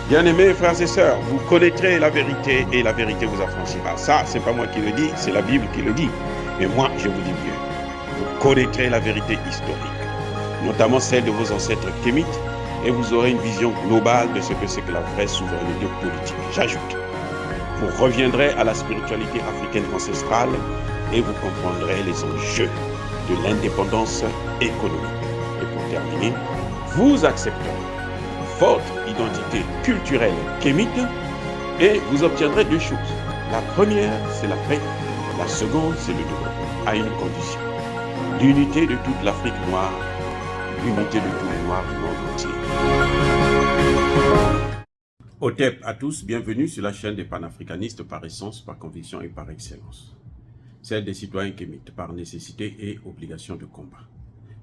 Bien-aimés frères et sœurs, vous connaîtrez la vérité et la vérité vous affranchira. Ça, c'est pas moi qui le dis, c'est la Bible qui le dit. Mais moi, je vous dis mieux. Vous connaîtrez la vérité historique, notamment celle de vos ancêtres kémites, et vous aurez une vision globale de ce que c'est que la vraie souveraineté politique. J'ajoute, vous reviendrez à la spiritualité africaine ancestrale et vous comprendrez les enjeux de l'indépendance économique. Et pour terminer, vous accepterez votre identité culturelle kémite et vous obtiendrez deux choses. La première, c'est la paix. La seconde, c'est le développement, à une condition. L'unité de toute l'Afrique noire, l'unité de tous les Noirs du monde entier. Otep à tous, bienvenue sur la chaîne des panafricanistes par essence, par conviction et par excellence. Celle des citoyens kémites par nécessité et obligation de combat.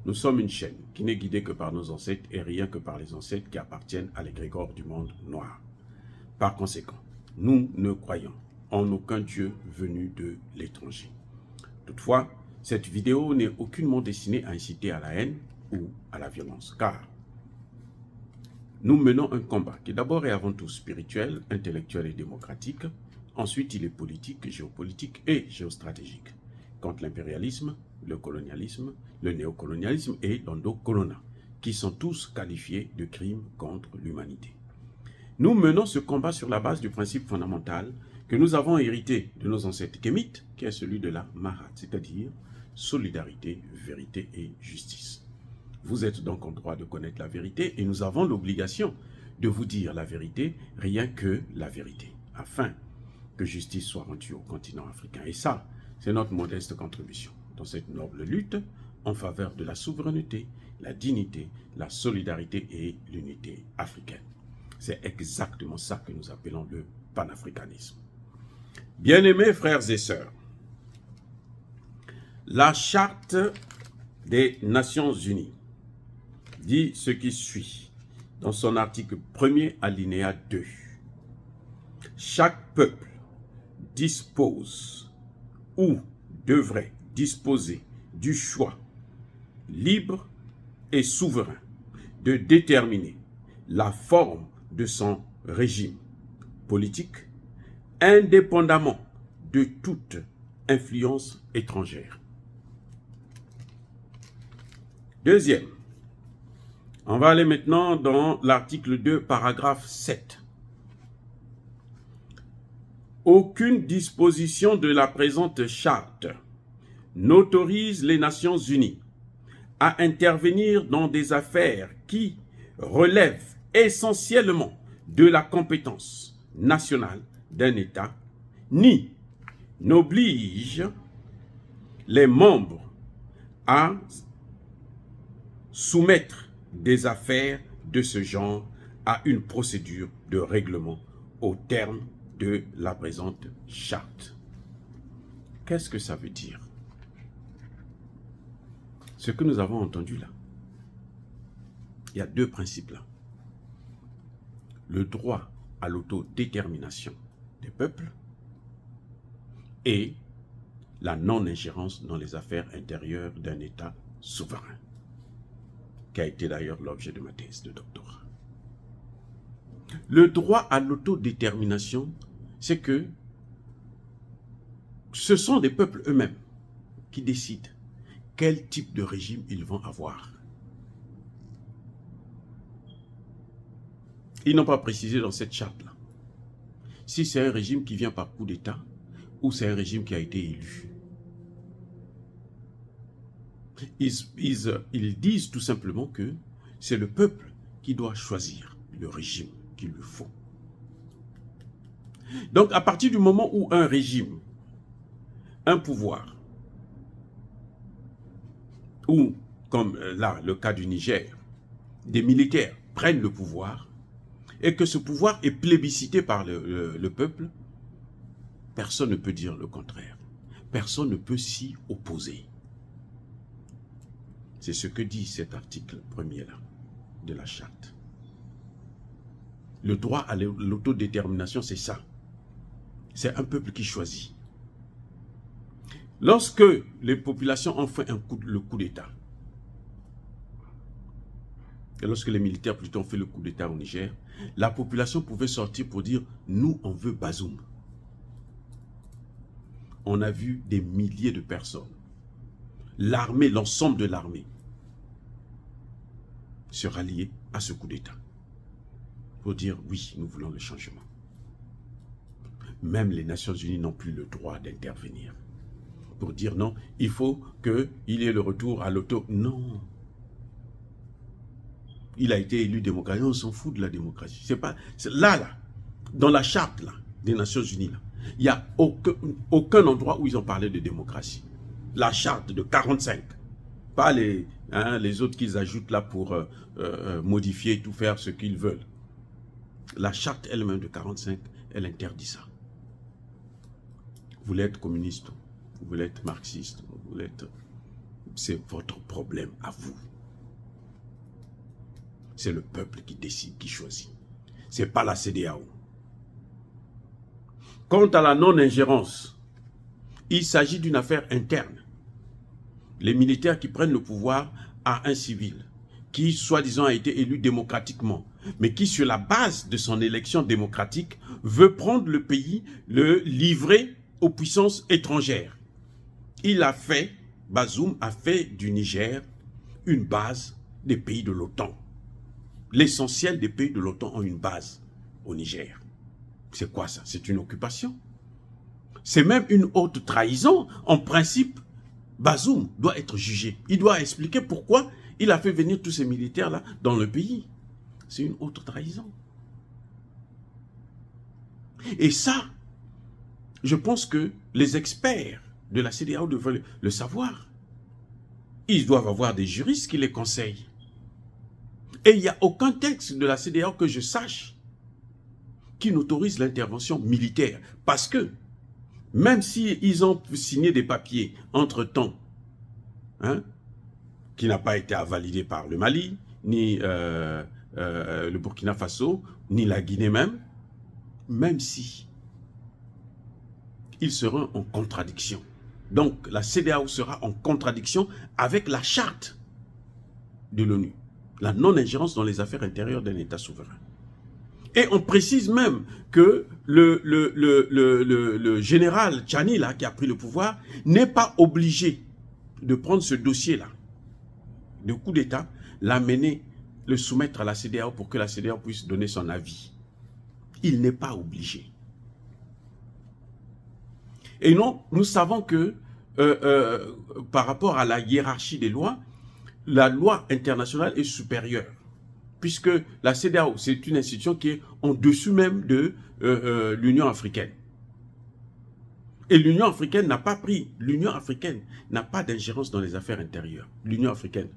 Nous sommes une chaîne qui n'est guidée que par nos ancêtres et rien que par les ancêtres qui appartiennent à l'égrégore du monde noir. Par conséquent, nous ne croyons en aucun Dieu venu de l'étranger. Toutefois, cette vidéo n'est aucunement destinée à inciter à la haine ou à la violence, car nous menons un combat qui d'abord et avant tout spirituel, intellectuel et démocratique. Ensuite, il est politique, géopolitique et géostratégique, contre l'impérialisme, le colonialisme, le néocolonialisme et l'endocolona, qui sont tous qualifiés de crimes contre l'humanité. Nous menons ce combat sur la base du principe fondamental que nous avons hérité de nos ancêtres kémites, qui est celui de la Mahat, c'est-à-dire solidarité, vérité et justice. Vous êtes donc en droit de connaître la vérité et nous avons l'obligation de vous dire la vérité, rien que la vérité, afin que justice soit rendue au continent africain. Et ça, c'est notre modeste contribution dans cette noble lutte en faveur de la souveraineté, la dignité, la solidarité et l'unité africaine. C'est exactement ça que nous appelons le panafricanisme. Bien-aimés frères et sœurs, la Charte des Nations Unies dit ce qui suit dans son article 1er alinéa 2. Chaque peuple dispose ou devrait disposer du choix libre et souverain de déterminer la forme de son régime politique indépendamment de toute influence étrangère. Deuxième, on va aller maintenant dans l'article 2, paragraphe 7. Aucune disposition de la présente charte n'autorise les Nations Unies à intervenir dans des affaires qui relèvent essentiellement de la compétence nationale d'un État, ni n'oblige les membres à soumettre des affaires de ce genre à une procédure de règlement au terme de la présente charte. Qu'est-ce que ça veut dire? Ce que nous avons entendu là, il y a deux principes là. Le droit à l'autodétermination des peuples et la non-ingérence dans les affaires intérieures d'un État souverain, qui a été d'ailleurs l'objet de ma thèse de doctorat. Le droit à l'autodétermination, c'est que ce sont des peuples eux-mêmes qui décident quel type de régime ils vont avoir. Ils n'ont pas précisé dans cette charte-là si c'est un régime qui vient par coup d'État ou c'est un régime qui a été élu. Ils disent tout simplement que c'est le peuple qui doit choisir le régime qu'il lui faut. Donc, à partir du moment où un régime, un pouvoir, ou, comme là, le cas du Niger, des militaires prennent le pouvoir, et que ce pouvoir est plébiscité par le peuple, personne ne peut dire le contraire. Personne ne peut s'y opposer. C'est ce que dit cet article premier-là de la charte. Le droit à l'autodétermination, c'est ça. C'est un peuple qui choisit. Lorsque les populations ont fait le coup d'État, Et lorsque les militaires plutôt ont fait le coup d'État au Niger, la population pouvait sortir pour dire « Nous, on veut Bazoum ». On a vu des milliers de personnes, l'armée, l'ensemble de l'armée, se rallier à ce coup d'État pour dire « Oui, nous voulons le changement ». Même les Nations Unies n'ont plus le droit d'intervenir pour dire « Non, il faut qu'il y ait le retour à l'auto ». Non. Il a été élu démocratie, on s'en fout de la démocratie. C'est pas là, dans la charte là, des Nations Unies, là, il n'y a aucun endroit où ils ont parlé de démocratie. La charte de 45, pas les autres qu'ils ajoutent là pour modifier, tout faire ce qu'ils veulent. La charte elle-même de 45, elle interdit ça. Vous voulez être communiste, vous voulez être marxiste, vous voulez être... C'est votre problème à vous. C'est le peuple qui décide, qui choisit. Ce n'est pas la CEDEAO. Quant à la non-ingérence, il s'agit d'une affaire interne. Les militaires qui prennent le pouvoir à un civil, qui soi-disant a été élu démocratiquement, mais qui sur la base de son élection démocratique veut prendre le pays, le livrer aux puissances étrangères. Il a fait, Bazoum a fait du Niger une base des pays de l'OTAN. L'essentiel des pays de l'OTAN ont une base au Niger. C'est quoi ça? C'est une occupation. C'est même une haute trahison. En principe, Bazoum doit être jugé. Il doit expliquer pourquoi il a fait venir tous ces militaires-là dans le pays. C'est une haute trahison. Et ça, je pense que les experts de la CEDEAO devraient le savoir. Ils doivent avoir des juristes qui les conseillent. Et il n'y a aucun texte de la CEDEAO que je sache qui n'autorise l'intervention militaire. Parce que, même s'ils ont signé des papiers entre-temps, qui n'a pas été validé par le Mali, ni le Burkina Faso, ni la Guinée même si ils seront en contradiction. Donc, la CEDEAO sera en contradiction avec la charte de l'ONU. La non-ingérence dans les affaires intérieures d'un État souverain. Et on précise même que le général Tchani, là, qui a pris le pouvoir, n'est pas obligé de prendre ce dossier-là, de coup d'État, l'amener, le soumettre à la CEDEAO pour que la CEDEAO puisse donner son avis. Il n'est pas obligé. Et non, nous savons que par rapport à la hiérarchie des lois, la loi internationale est supérieure, puisque la CEDEAO, c'est une institution qui est en dessous même de l'Union africaine. Et l'Union africaine n'a pas pris, l'Union africaine n'a pas d'ingérence dans les affaires intérieures. L'Union africaine,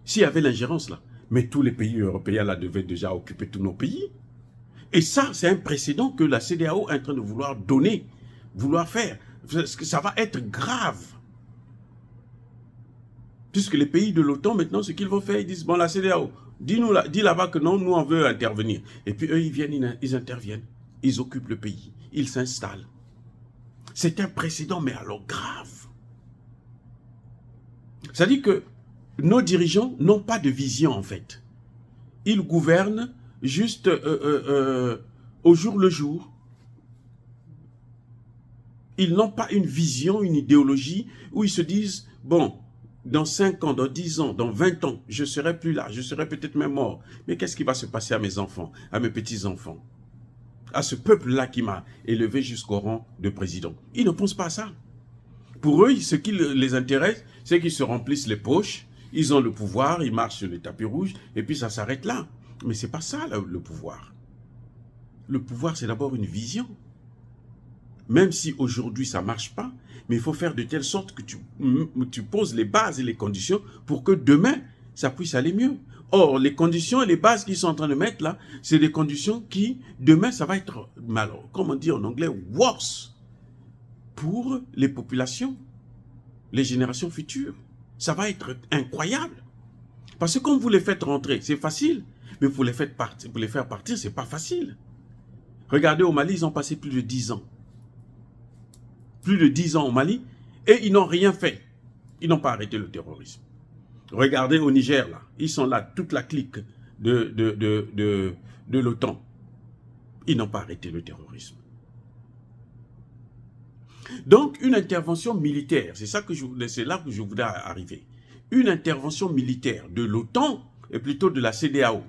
s'il y avait l'ingérence là, mais tous les pays européens là devaient déjà occuper tous nos pays. Et ça, c'est un précédent que la CEDEAO est en train de vouloir donner, vouloir faire. Parce que ça va être grave. Puisque les pays de l'OTAN, maintenant, ce qu'ils vont faire, ils disent, bon, la CEDEAO, dis là-bas que non, nous, on veut intervenir. Et puis, eux, ils viennent, ils interviennent. Ils occupent le pays. Ils s'installent. C'est un précédent, mais alors grave. C'est-à-dire que nos dirigeants n'ont pas de vision, en fait. Ils gouvernent juste au jour le jour. Ils n'ont pas une vision, une idéologie, où ils se disent, bon, dans 5 ans, dans 10 ans, dans 20 ans, je ne serai plus là, je serai peut-être même mort. Mais qu'est-ce qui va se passer à mes enfants, à mes petits-enfants, à ce peuple-là qui m'a élevé jusqu'au rang de président? Ils ne pensent pas à ça. Pour eux, ce qui les intéresse, c'est qu'ils se remplissent les poches, ils ont le pouvoir, ils marchent sur les tapis rouges, et puis ça s'arrête là. Mais ce n'est pas ça le pouvoir. Le pouvoir, c'est d'abord une vision. Même si aujourd'hui ça ne marche pas, mais il faut faire de telle sorte que tu poses les bases et les conditions pour que demain, ça puisse aller mieux. Or, les conditions et les bases qu'ils sont en train de mettre là, c'est des conditions qui, demain, ça va être, comment dire en anglais, worse pour les populations, les générations futures. Ça va être incroyable. Parce que quand vous les faites rentrer, c'est facile, mais pour les faire partir, c'est pas facile. Regardez, au Mali, ils ont passé plus de 10 ans. Plus de 10 ans au Mali, et ils n'ont rien fait. Ils n'ont pas arrêté le terrorisme. Regardez au Niger, là. Ils sont là, toute la clique de l'OTAN. Ils n'ont pas arrêté le terrorisme. Donc, une intervention militaire, c'est là que je voudrais arriver. Une intervention militaire de l'OTAN, et plutôt de la CEDEAO,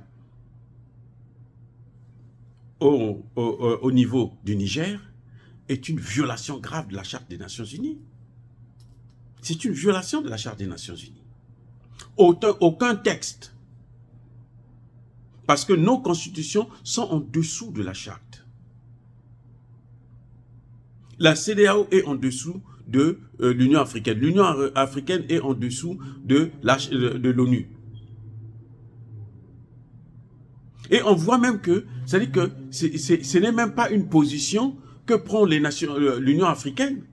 au niveau du Niger, est une violation grave de la Charte des Nations Unies. C'est une violation de la Charte des Nations Unies. Aucun texte. Parce que nos constitutions sont en dessous de la Charte. La CEDEAO est en dessous de l'Union africaine. L'Union africaine est en dessous de l'ONU. Et on voit même que, c'est-à-dire que ce n'est même pas une position que prend l'Union africaine.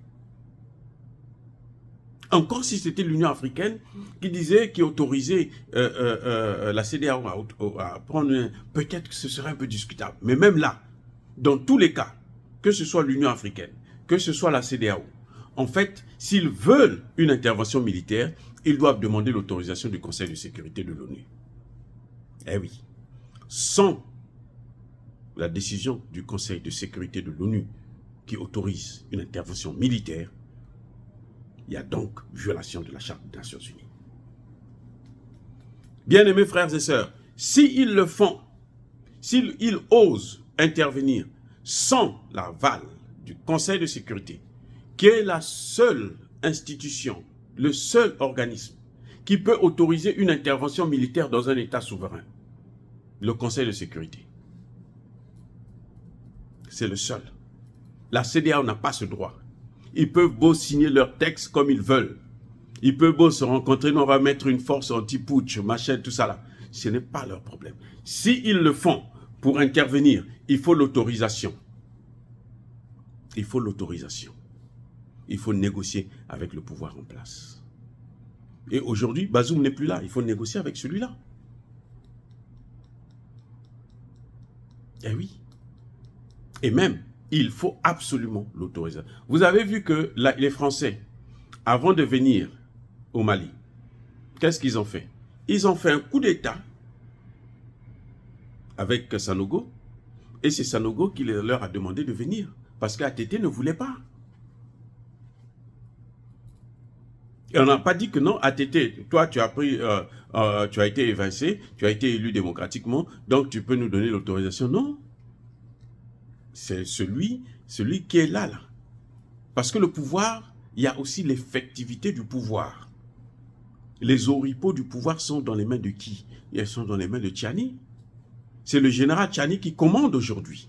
Encore si c'était l'Union africaine qui autorisait la CEDEAO à prendre, peut-être que ce serait un peu discutable. Mais même là, dans tous les cas, que ce soit l'Union africaine, que ce soit la CEDEAO, en fait, s'ils veulent une intervention militaire, ils doivent demander l'autorisation du Conseil de sécurité de l'ONU. Eh oui. Sans la décision du Conseil de sécurité de l'ONU qui autorise une intervention militaire, il y a donc violation de la Charte des Nations Unies. Bien-aimés frères et sœurs, s'ils le font, s'ils osent intervenir sans l'aval du Conseil de sécurité, qui est la seule institution, le seul organisme qui peut autoriser une intervention militaire dans un État souverain, le Conseil de sécurité. C'est le seul. La CEDEAO n'a pas ce droit. Ils peuvent beau signer leurs textes comme ils veulent. Ils peuvent beau se rencontrer, nous on va mettre une force anti-putsch, machin, tout ça là. Ce n'est pas leur problème. S'ils le font pour intervenir, il faut l'autorisation. Il faut l'autorisation. Il faut négocier avec le pouvoir en place. Et aujourd'hui, Bazoum n'est plus là. Il faut négocier avec celui-là. Eh oui. Et même, il faut absolument l'autorisation. Vous avez vu que les Français, avant de venir au Mali, qu'est-ce qu'ils ont fait? Ils ont fait un coup d'État avec Sanogo, et c'est Sanogo qui leur a demandé de venir, parce qu'ATT ne voulait pas. Et on n'a pas dit que non, ATT, toi tu as pris, tu as été évincé, tu as été élu démocratiquement, donc tu peux nous donner l'autorisation. Non. C'est celui qui est là. Parce que le pouvoir, il y a aussi l'effectivité du pouvoir. Les oripeaux du pouvoir sont dans les mains de qui? Elles sont dans les mains de Tchani. C'est le général Tchani qui commande aujourd'hui.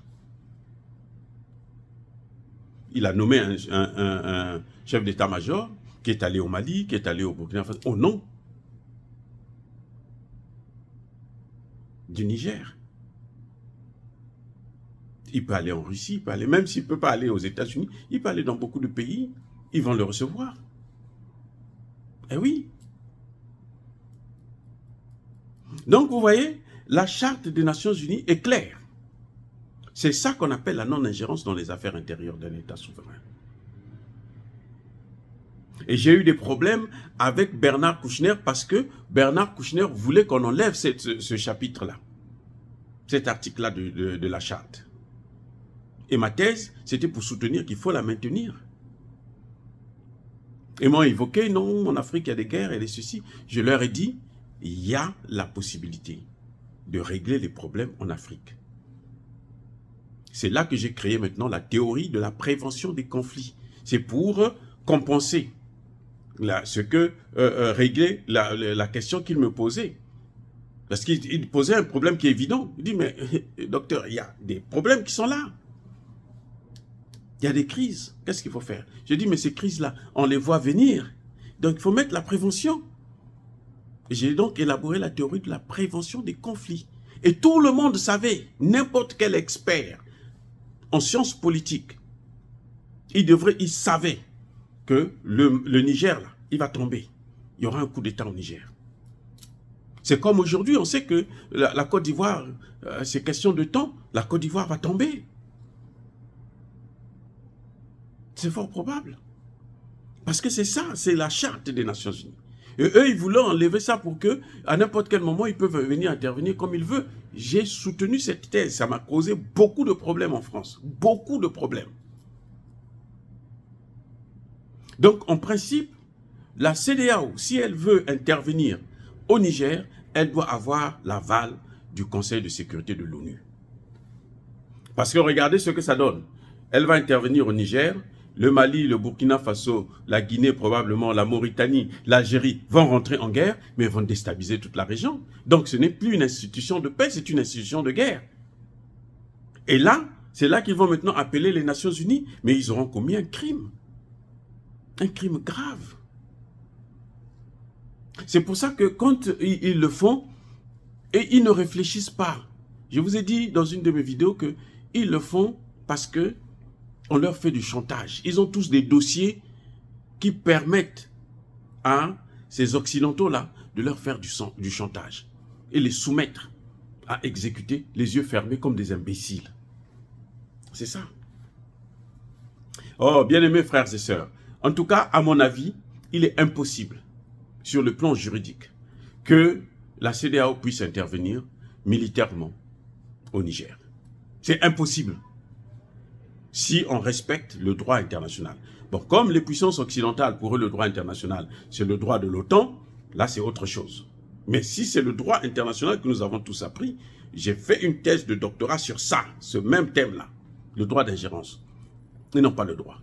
Il a nommé un chef d'état-major qui est allé au Mali, qui est allé au Burkina Faso, au nom du Niger. Il peut aller en Russie, il peut aller, même s'il ne peut pas aller aux États-Unis, il peut aller dans beaucoup de pays, ils vont le recevoir. Eh oui. Donc vous voyez, la Charte des Nations Unies est claire. C'est ça qu'on appelle la non-ingérence dans les affaires intérieures d'un État souverain. Et j'ai eu des problèmes avec Bernard Kouchner parce que Bernard Kouchner voulait qu'on enlève ce chapitre-là, cet article-là de la Charte. Et ma thèse, c'était pour soutenir qu'il faut la maintenir. Et m'ont évoqué, non, en Afrique, il y a des guerres et des ceci. Je leur ai dit, il y a la possibilité de régler les problèmes en Afrique. C'est là que j'ai créé maintenant la théorie de la prévention des conflits. C'est pour compenser régler la question qu'il me posait. Parce qu'il posait un problème qui est évident. Il dit, mais docteur, il y a des problèmes qui sont là. Il y a des crises. Qu'est-ce qu'il faut faire? Je dis, mais ces crises-là, on les voit venir. Donc, il faut mettre la prévention. J'ai donc élaboré la théorie de la prévention des conflits. Et tout le monde savait, n'importe quel expert en sciences politiques, il savait que le Niger, là, il va tomber. Il y aura un coup d'État au Niger. C'est comme aujourd'hui, on sait que la Côte d'Ivoire, c'est question de temps, la Côte d'Ivoire va tomber. C'est fort probable. Parce que c'est ça, c'est la Charte des Nations Unies. Et eux, ils voulaient enlever ça pour que, à n'importe quel moment, ils peuvent venir intervenir comme ils veulent. J'ai soutenu cette thèse. Ça m'a causé beaucoup de problèmes en France. Beaucoup de problèmes. Donc, en principe, la CEDEAO, si elle veut intervenir au Niger, elle doit avoir l'aval du Conseil de sécurité de l'ONU. Parce que regardez ce que ça donne. Elle va intervenir au Niger, le Mali, le Burkina Faso, la Guinée probablement, la Mauritanie, l'Algérie vont rentrer en guerre, mais vont déstabiliser toute la région. Donc ce n'est plus une institution de paix, c'est une institution de guerre. Et là, c'est là qu'ils vont maintenant appeler les Nations Unies, mais ils auront commis un crime grave. C'est pour ça que quand ils le font, et ils ne réfléchissent pas. Je vous ai dit dans une de mes vidéos qu'ils le font parce que on leur fait du chantage. Ils ont tous des dossiers qui permettent à ces Occidentaux-là de leur faire du chantage et les soumettre à exécuter les yeux fermés comme des imbéciles. C'est ça. Oh, bien-aimés frères et sœurs, en tout cas, à mon avis, il est impossible, sur le plan juridique, que la CEDEAO puisse intervenir militairement au Niger. C'est impossible si on respecte le droit international. Bon, comme les puissances occidentales, pour eux, le droit international, c'est le droit de l'OTAN, là, c'est autre chose. Mais si c'est le droit international que nous avons tous appris, j'ai fait une thèse de doctorat sur ça, ce même thème-là, le droit d'ingérence, et non pas le droit.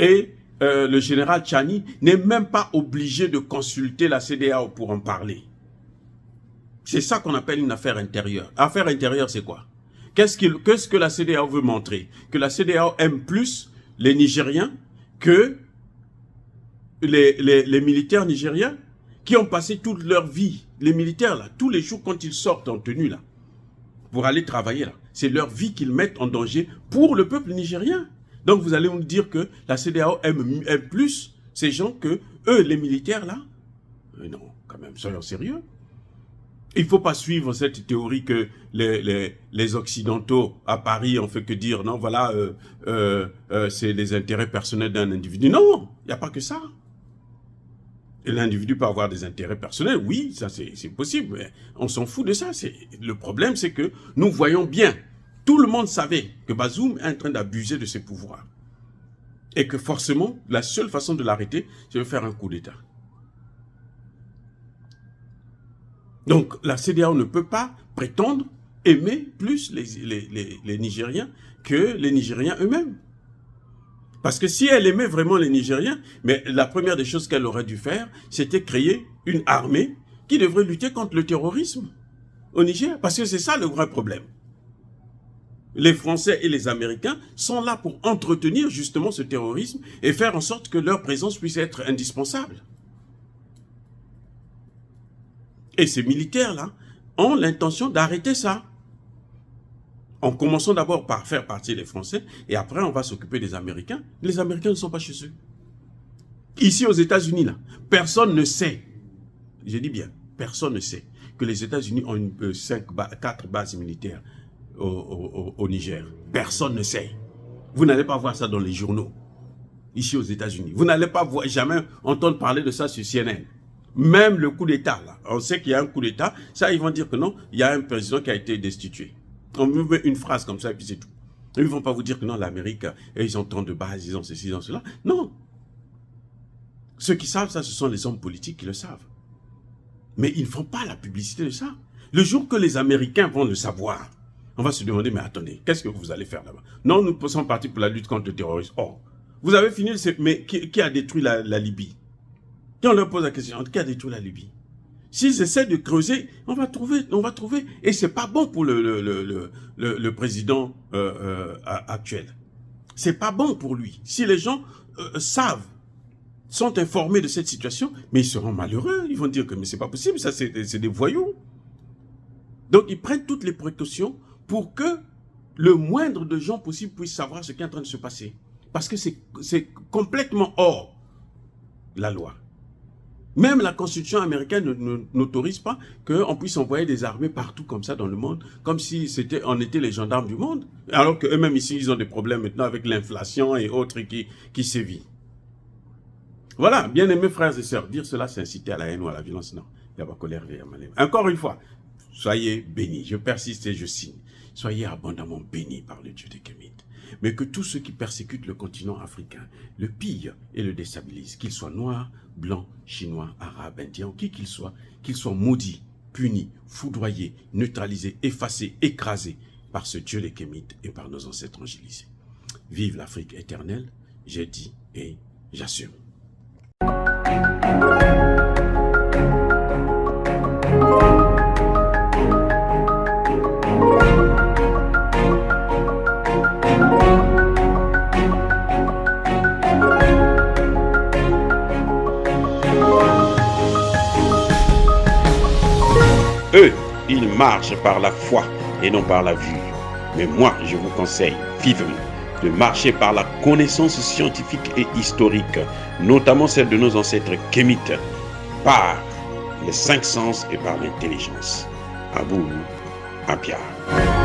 Et le général Tchani n'est même pas obligé de consulter la CEDEAO pour en parler. C'est ça qu'on appelle une affaire intérieure. Affaire intérieure, c'est quoi? Qu'est-ce que la CEDEAO veut montrer? Que la CEDEAO aime plus les Nigériens que les militaires nigériens qui ont passé toute leur vie. Les militaires, là, tous les jours quand ils sortent en tenue, là, pour aller travailler, là, c'est leur vie qu'ils mettent en danger pour le peuple nigérien. Donc vous allez me dire que la CEDEAO aime plus ces gens que eux, les militaires, là? Non, quand même, soyons sérieux. Il ne faut pas suivre cette théorie que les Occidentaux à Paris ont fait que dire, non, voilà, c'est les intérêts personnels d'un individu. Non, il n'y a pas que ça. L'individu peut avoir des intérêts personnels, oui, ça c'est possible, mais on s'en fout de ça. Le problème, c'est que nous voyons bien, tout le monde savait que Bazoum est en train d'abuser de ses pouvoirs. Et que forcément, la seule façon de l'arrêter, c'est de faire un coup d'État. Donc, la CEDEAO ne peut pas prétendre aimer plus les Nigériens que les Nigériens eux-mêmes. Parce que si elle aimait vraiment les Nigériens, mais la première des choses qu'elle aurait dû faire, c'était créer une armée qui devrait lutter contre le terrorisme au Niger. Parce que c'est ça le vrai problème. Les Français et les Américains sont là pour entretenir justement ce terrorisme et faire en sorte que leur présence puisse être indispensable. Et ces militaires-là ont l'intention d'arrêter ça. En commençant d'abord par faire partir les Français, et après on va s'occuper des Américains. Les Américains ne sont pas chez eux. Ici aux États-Unis, là, personne ne sait, je dis bien, personne ne sait que les États-Unis ont 4 bases militaires au Niger. Personne ne sait. Vous n'allez pas voir ça dans les journaux, ici aux États-Unis. Vous n'allez pas jamais entendre parler de ça sur CNN. Même le coup d'État, là, on sait qu'il y a un coup d'État, ça ils vont dire que non, il y a un président qui a été destitué. On met une phrase comme ça et puis c'est tout. Ils ne vont pas vous dire que non, l'Amérique, ils ont tant de bases, ils ont ceci, ils ont cela. Non. Ceux qui savent ça, ce sont les hommes politiques qui le savent. Mais ils ne font pas la publicité de ça. Le jour que les Américains vont le savoir, on va se demander, mais attendez, qu'est-ce que vous allez faire là-bas? Non, nous sommes partis pour la lutte contre le terrorisme. Oh, vous avez fini, mais qui a détruit la Libye? Quand on leur pose la question, qui a détruit la Libye? S'ils essaient de creuser, on va trouver. Et c'est pas bon pour le président actuel. C'est pas bon pour lui. Si les gens sont informés de cette situation, mais ils seront malheureux. Ils vont dire que mais c'est pas possible, ça c'est des voyous. Donc ils prennent toutes les précautions pour que le moindre de gens possible puisse savoir ce qui est en train de se passer. Parce que c'est complètement hors la loi. Même la Constitution américaine n'autorise pas qu'on puisse envoyer des armées partout comme ça dans le monde, comme si on était les gendarmes du monde, alors qu'eux-mêmes ici, ils ont des problèmes maintenant avec l'inflation et autres qui sévit. Voilà, bien aimés frères et sœurs, dire cela c'est inciter à la haine ou à la violence, non. Il n'y a pas colère, il y a malheur. Encore une fois, soyez bénis, je persiste et je signe. Soyez abondamment bénis par le Dieu des Kémites. Mais que tous ceux qui persécutent le continent africain le pillent et le déstabilisent, qu'ils soient noirs, blancs, chinois, arabes, indiens, qui qu'ils soient maudits, punis, foudroyés, neutralisés, effacés, écrasés par ce Dieu des Kémites et par nos ancêtres angélisés. Vive l'Afrique éternelle, j'ai dit et j'assume. Eux, ils marchent par la foi et non par la vue. Mais moi, je vous conseille vivement de marcher par la connaissance scientifique et historique, notamment celle de nos ancêtres kémites, par les 5 sens et par l'intelligence. À vous, à Pierre.